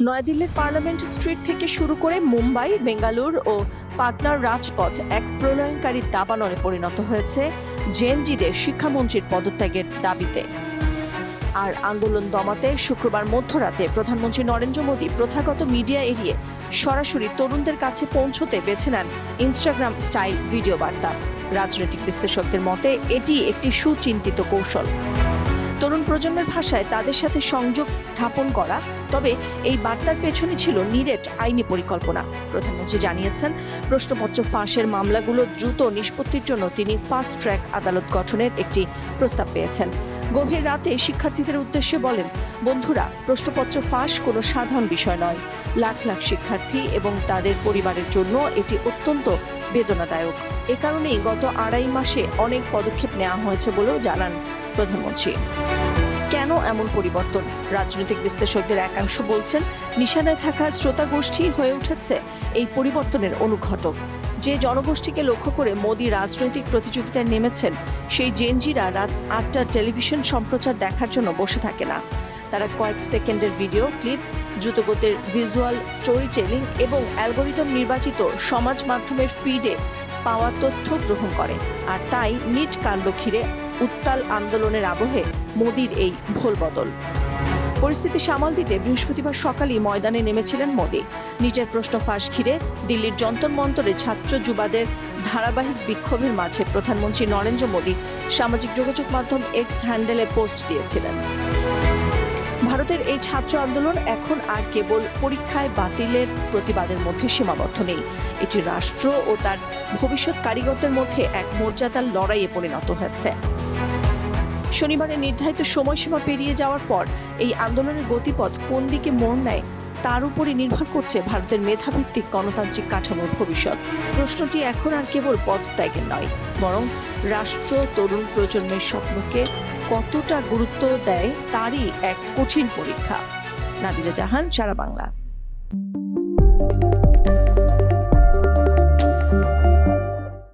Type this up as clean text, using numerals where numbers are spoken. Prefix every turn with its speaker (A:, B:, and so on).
A: নয়াদিল্লির parliament street থেকে শুরু করে মুম্বাই, বেঙ্গালুরু ও পাটনার রাজপথ এক প্রলয়ঙ্কারী দাবানলে পরিণত হয়েছে জেএনজিদের শিক্ষামন্ত্রীর পদত্যাগের দাবিতে। আর আন্দোলন দমাতে শুক্রবার মধ্যরাতে প্রধানমন্ত্রী নরেন্দ্র মোদী প্রথাগত মিডিয়া এড়িয়ে সরাসরি তরুণদের কাছে পৌঁছতে বেছে নেন ইনস্টাগ্রাম স্টাইল ভিডিও বার্তা। রাজনৈতিক বিশ্লেষকদের মতে এটি একটি সুচিন্তিত কৌশল। তরুণ প্রজন্মের ভাষায় তাদের সাথে সংযোগ স্থাপন করা, তবে এই বার্তার পেছনে ছিল নিরেট আইনি পরিকল্পনা। প্রধানমন্ত্রী জানিয়েছেন, প্রশ্নপত্র ফাঁসের মামলাগুলো দ্রুত নিষ্পত্তির জন্য তিনি ফাস্ট ট্র্যাক আদালত গঠনের একটি প্রস্তাব পেয়েছেন। গভীর রাতে শিক্ষার্থীদের উদ্দেশ্যে বলেন, বন্ধুরা, প্রশ্নপত্র ফাঁস কোনো সাধারণ বিষয় নয়। লাখ লাখ শিক্ষার্থী এবং তাদের পরিবারের জন্য এটি অত্যন্ত বেদনাদায়ক। এ কারণেই গত 2.5 মাসে অনেক পদক্ষেপ নেওয়া হয়েছে বলেও জানান প্রধানমন্ত্রী। কেন এমন পরিবর্তন? রাজনৈতিক বিশ্লেষকদের একাংশ বলছেন, নিশানায় থাকা শ্রোতা গোষ্ঠী হয়ে উঠেছে এই পরিবর্তনের অনুঘটক। যে জনগোষ্ঠীকে লক্ষ্য করে মোদী রাজনৈতিক প্রতিযোগিতায় নেমেছেন, সেই জেনজিরা রাত 8টার টেলিভিশন সম্প্রচার দেখার জন্য বসে থাকে না। তারা কয়েক সেকেন্ডের ভিডিও ক্লিপ, দ্রুতগতির ভিজুয়াল স্টোরি টেলিং এবং অ্যালগোরিদম নির্বাচিত সমাজ মাধ্যমের ফিডে পাওয়া তথ্য গ্রহণ করে। আর তাই নিট কাণ্ড ঘিরে উত্তাল আন্দোলনের আবহে মোদীর এই ভোলবদল। পরিস্থিতি সামাল দিতে বৃহস্পতিবার সকালেই ময়দানে নেমেছিলেন মোদী। নিটের প্রশ্ন ফাঁস ঘিরে দিল্লির যন্তর মন্তরে ছাত্র যুবাদের ধারাবাহিক বিক্ষোভের মাঝে প্রধানমন্ত্রী নরেন্দ্র মোদী সামাজিক যোগাযোগ মাধ্যম এক্স হ্যান্ডেলে পোস্ট দিয়েছিলেন। ভারতের এই ছাত্র আন্দোলন এখন আর কেবল পরীক্ষায় বাতিলের প্রতিবাদের মধ্যে সীমাবদ্ধ নেই। এটি রাষ্ট্র ও তার ভবিষ্যৎ কারিগরদের মধ্যে এক মর্যাদার লড়াইয়ে পরিণত হয়েছে। শনিবারের নির্ধারিত সময়সীমা পেরিয়ে যাওয়ার পর এই আন্দোলনের গতিপথ কোন দিকে মোড় নেয় তার উপরই নির্ভর করছে ভারতের মেধাভিত্তিক গণতান্ত্রিক কাঠামোর ভবিষ্যৎ। প্রশ্নটি এখন আর কেবল পদত্যাগের নয়, বরং রাষ্ট্র তরুণ প্রজন্মের স্বপ্নকে কতটা গুরুত্ব দেয় তারই এক কঠিন পরীক্ষা। নাদিরা জাহান, সারা বাংলা।